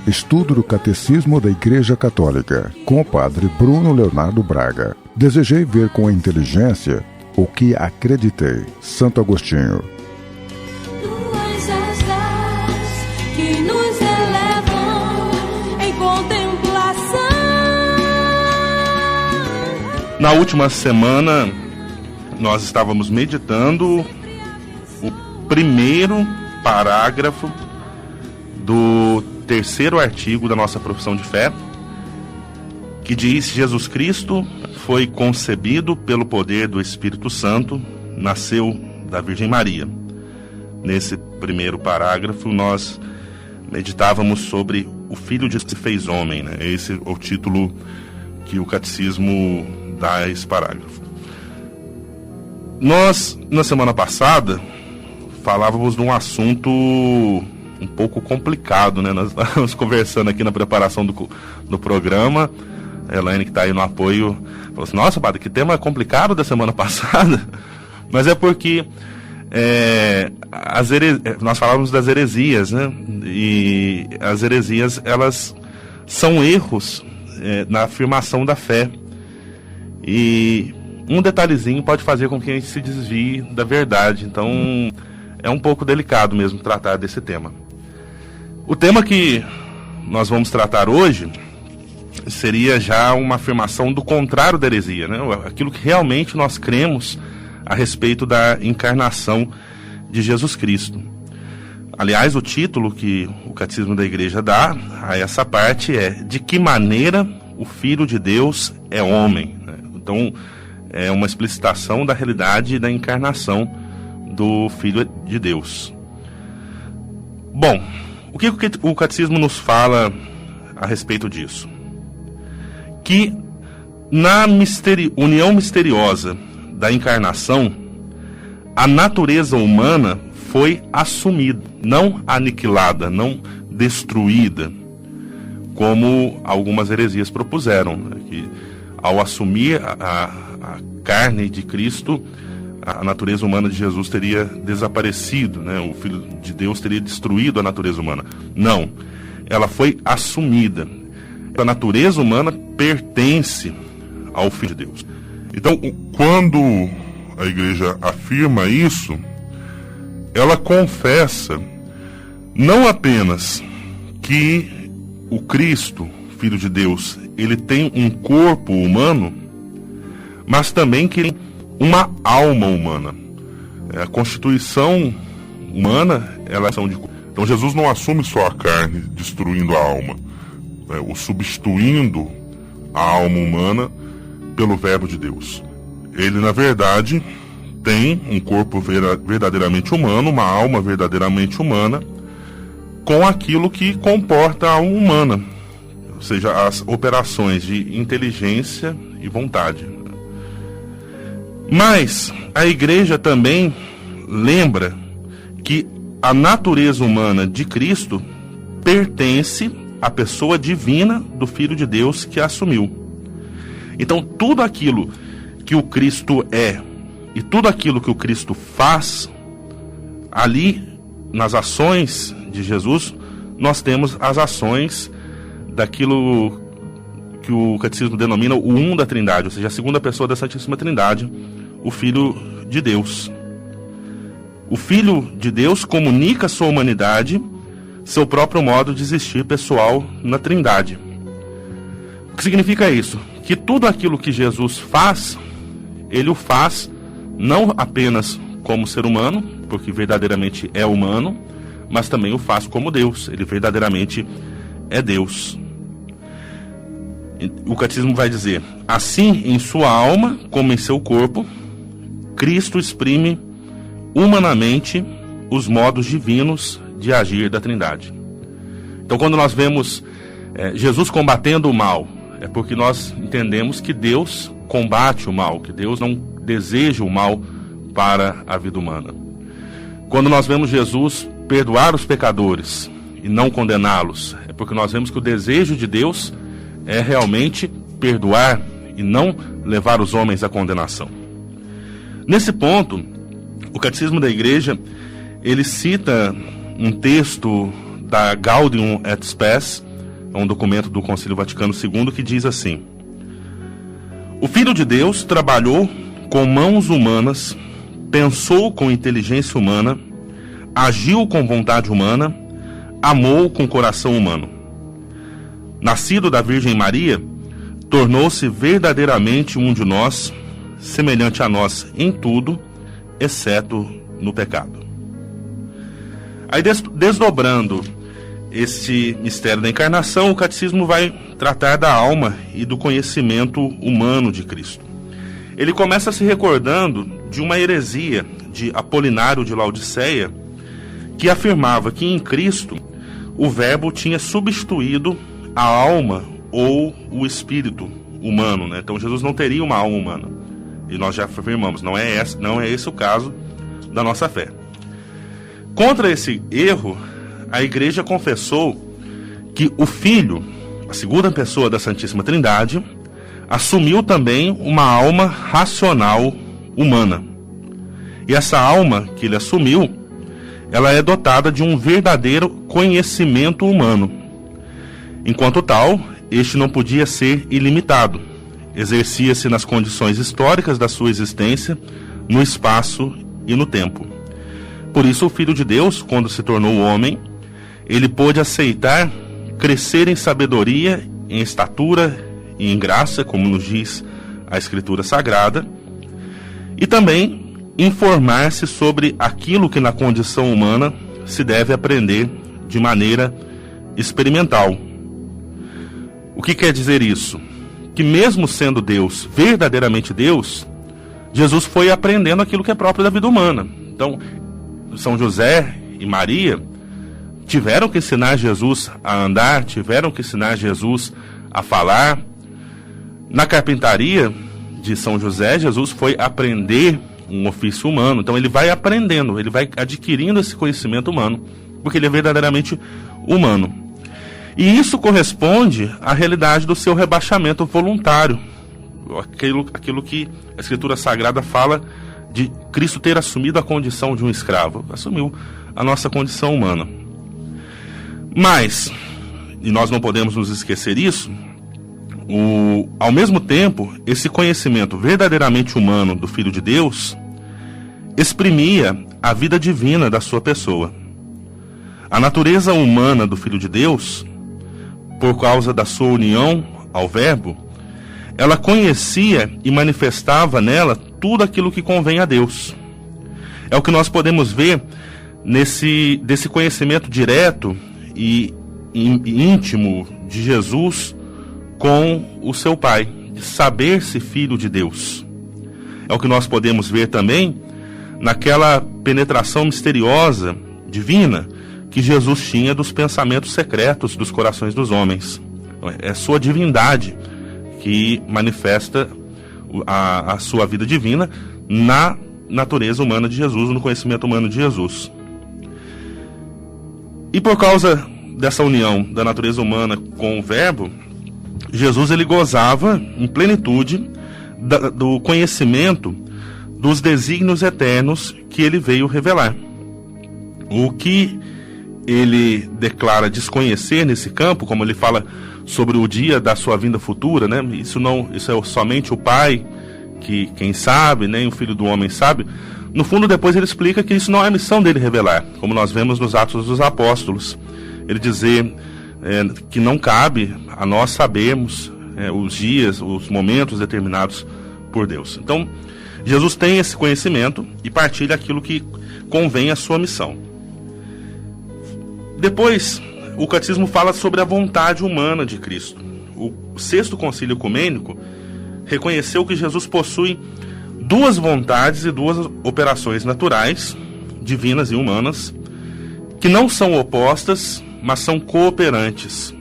Estudo do Catecismo da Igreja Católica, com o Padre Bruno Leonardo Braga. Desejei ver com a inteligência o que acreditei. Santo Agostinho. Tuas asas que nos elevam em contemplação. Na última semana, nós estávamos meditando o primeiro parágrafo do terceiro artigo da nossa profissão de fé, que diz: Jesus Cristo foi concebido pelo poder do Espírito Santo, nasceu da Virgem Maria. Nesse primeiro parágrafo, nós meditávamos sobre o Filho de Deus se fez homem, né? Esse é o título que o Catecismo dá a esse parágrafo. Nós, na semana passada, falávamos de um assunto um pouco complicado, né? Nós estávamos conversando aqui na preparação do programa. A Elaine, que está aí no apoio, falou assim: nossa, padre, que tema complicado da semana passada. Mas é porque nós falávamos das heresias, né? E as heresias, elas são erros na afirmação da fé. E um detalhezinho pode fazer com que a gente se desvie da verdade. Então, é um pouco delicado mesmo tratar desse tema. O tema que nós vamos tratar hoje seria já uma afirmação do contrário da heresia, né? Aquilo que realmente nós cremos a respeito da encarnação de Jesus Cristo. Aliás, o título que o Catecismo da Igreja dá a essa parte é: de que maneira o Filho de Deus é homem, né? Então, é uma explicitação da realidade da encarnação do Filho de Deus. Bom, o que o Catecismo nos fala a respeito disso? Que na união misteriosa da encarnação, a natureza humana foi assumida, não aniquilada, não destruída, como algumas heresias propuseram, né? Que ao assumir a carne de Cristo, a natureza humana de Jesus teria desaparecido, né? O Filho de Deus teria destruído a natureza humana. Não, ela foi assumida. A natureza humana pertence ao Filho de Deus. Então, quando a Igreja afirma isso, ela confessa não apenas que o Cristo, Filho de Deus, ele tem um corpo humano, mas também que ele tem uma alma humana. A constituição humana, ela é de... Então Jesus não assume só a carne, destruindo a alma, ou substituindo a alma humana pelo Verbo de Deus. Ele, na verdade, tem um corpo verdadeiramente humano, uma alma verdadeiramente humana, com aquilo que comporta a alma humana, ou seja, as operações de inteligência e vontade. Mas a Igreja também lembra que a natureza humana de Cristo pertence à pessoa divina do Filho de Deus que a assumiu. Então, tudo aquilo que o Cristo é e tudo aquilo que o Cristo faz, ali nas ações de Jesus, nós temos as ações daquilo que o Catecismo denomina o um da Trindade, ou seja, a segunda pessoa da Santíssima Trindade, o Filho de Deus. O Filho de Deus comunica à sua humanidade seu próprio modo de existir pessoal na Trindade. O que significa isso? Que tudo aquilo que Jesus faz, ele o faz não apenas como ser humano, porque verdadeiramente é humano, mas também o faz como Deus. Ele verdadeiramente é Deus. O Catecismo vai dizer: assim, em sua alma, como em seu corpo, Cristo exprime humanamente os modos divinos de agir da Trindade. Então, quando nós vemos Jesus combatendo o mal, é porque nós entendemos que Deus combate o mal, que Deus não deseja o mal para a vida humana. Quando nós vemos Jesus perdoar os pecadores e não condená-los, é porque nós vemos que o desejo de Deus é realmente perdoar e não levar os homens à condenação. Nesse ponto, o Catecismo da Igreja, ele cita um texto da Gaudium et Spes, É um documento do Concílio Vaticano II que diz assim: o Filho de Deus trabalhou com mãos humanas, pensou com inteligência humana, agiu com vontade humana, amou com coração humano. Nascido da Virgem Maria, tornou-se verdadeiramente um de nós, semelhante a nós em tudo, exceto no pecado. Aí, desdobrando este mistério da encarnação, o catecismo vai tratar da alma e do conhecimento humano de Cristo. Ele começa se recordando de uma heresia de Apolinário de Laodiceia, que afirmava que em Cristo o Verbo tinha substituído a alma ou o espírito humano, né? Então Jesus não teria uma alma humana. E nós já afirmamos, não é esse o caso da nossa fé. Contra esse erro, a Igreja confessou que o Filho, a segunda pessoa da Santíssima Trindade, assumiu também uma alma racional humana. E essa alma que ele assumiu, ela é dotada de um verdadeiro conhecimento humano. Enquanto tal, este não podia ser ilimitado. Exercia-se nas condições históricas da sua existência, no espaço e no tempo. Por isso, o Filho de Deus, quando se tornou homem, ele pôde aceitar crescer em sabedoria, em estatura e em graça, como nos diz a Escritura Sagrada, e também informar-se sobre aquilo que na condição humana se deve aprender de maneira experimental. O que quer dizer isso? Que mesmo sendo Deus, verdadeiramente Deus, Jesus foi aprendendo aquilo que é próprio da vida humana. Então, São José e Maria tiveram que ensinar Jesus a andar, tiveram que ensinar Jesus a falar. Na carpintaria de São José, Jesus foi aprender um ofício humano. Então ele vai aprendendo, ele vai adquirindo esse conhecimento humano, porque ele é verdadeiramente humano. E isso corresponde à realidade do seu rebaixamento voluntário, aquilo que a Escritura Sagrada fala de Cristo ter assumido a condição de um escravo, assumiu a nossa condição humana. Mas, e nós não podemos nos esquecer isso, ao mesmo tempo, esse conhecimento verdadeiramente humano do Filho de Deus exprimia a vida divina da sua pessoa. A natureza humana do Filho de Deus, por causa da sua união ao Verbo, ela conhecia e manifestava nela tudo aquilo que convém a Deus. É o que nós podemos ver desse conhecimento direto e íntimo de Jesus com o seu Pai, de saber-se filho de Deus. É o que nós podemos ver também naquela penetração misteriosa, divina, que Jesus tinha dos pensamentos secretos dos corações dos homens. É sua divindade que manifesta a sua vida divina na natureza humana de Jesus, no conhecimento humano de Jesus. E por causa dessa união da natureza humana com o Verbo, Jesus ele gozava em plenitude do conhecimento dos desígnios eternos que ele veio revelar. O que ele declara desconhecer nesse campo, como ele fala sobre o dia da sua vinda futura, né? Isso é somente o Pai que quem sabe, nem o Filho do Homem sabe. No fundo, depois ele explica que isso não é missão dele revelar, como nós vemos nos Atos dos Apóstolos. Ele dizer que não cabe a nós sabermos os dias, os momentos determinados por Deus. Então, Jesus tem esse conhecimento e partilha aquilo que convém à sua missão. Depois, o catecismo fala sobre a vontade humana de Cristo. O Sexto Concílio Ecumênico reconheceu que Jesus possui duas vontades e duas operações naturais, divinas e humanas, que não são opostas, mas são cooperantes,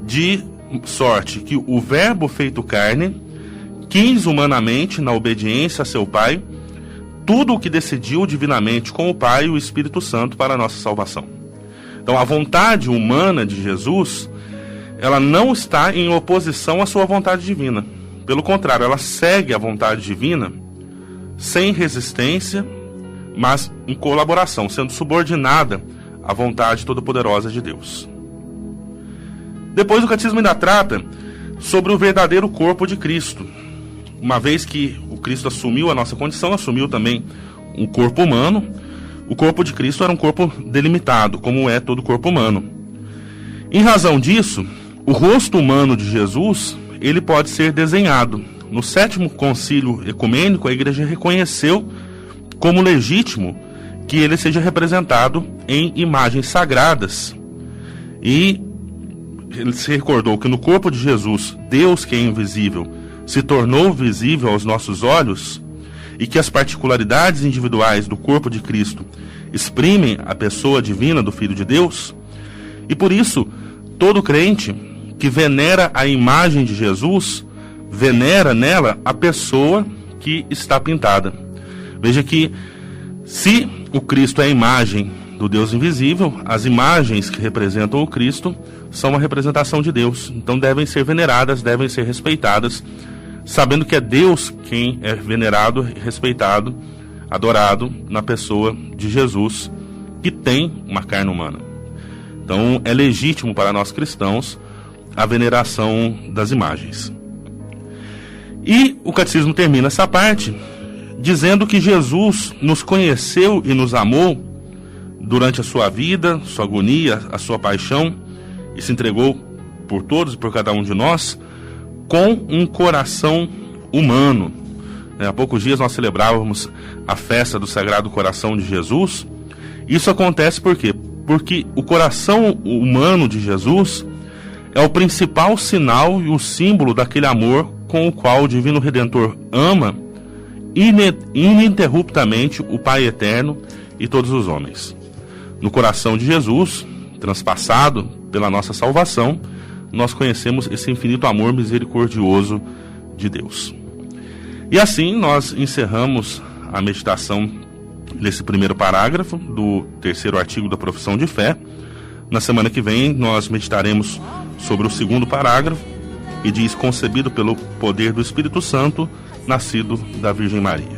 de sorte que o Verbo feito carne quis humanamente, na obediência a seu Pai, tudo o que decidiu divinamente com o Pai e o Espírito Santo para a nossa salvação. Então, a vontade humana de Jesus, ela não está em oposição à sua vontade divina. Pelo contrário, ela segue a vontade divina sem resistência, mas em colaboração, sendo subordinada à vontade todo-poderosa de Deus. Depois o catecismo ainda trata sobre o verdadeiro corpo de Cristo. Uma vez que o Cristo assumiu a nossa condição, assumiu também um corpo humano. O corpo de Cristo era um corpo delimitado, como é todo corpo humano. Em razão disso, o rosto humano de Jesus, ele pode ser desenhado. No 7º Concílio Ecumênico, a Igreja reconheceu como legítimo que ele seja representado em imagens sagradas. E ele se recordou que no corpo de Jesus, Deus, que é invisível, se tornou visível aos nossos olhos, e que as particularidades individuais do corpo de Cristo exprimem a pessoa divina do Filho de Deus. E por isso, todo crente que venera a imagem de Jesus, venera nela a pessoa que está pintada. Veja que, se o Cristo é a imagem do Deus invisível, as imagens que representam o Cristo são uma representação de Deus. Então devem ser veneradas, devem ser respeitadas, sabendo que é Deus quem é venerado, respeitado, adorado na pessoa de Jesus, que tem uma carne humana. Então é legítimo para nós cristãos a veneração das imagens. E o catecismo termina essa parte dizendo que Jesus nos conheceu e nos amou durante a sua vida, sua agonia, a sua paixão, e se entregou por todos e por cada um de nós com um coração humano. Há poucos dias nós celebrávamos a festa do Sagrado Coração de Jesus. Isso acontece por quê? Porque o coração humano de Jesus é o principal sinal e o símbolo daquele amor com o qual o Divino Redentor ama ininterruptamente o Pai Eterno e todos os homens. No coração de Jesus, transpassado pela nossa salvação, nós conhecemos esse infinito amor misericordioso de Deus. E assim nós encerramos a meditação desse primeiro parágrafo do 3º artigo da Profissão de Fé. Na semana que vem nós meditaremos sobre o 2º parágrafo, e diz: concebido pelo poder do Espírito Santo, nascido da Virgem Maria.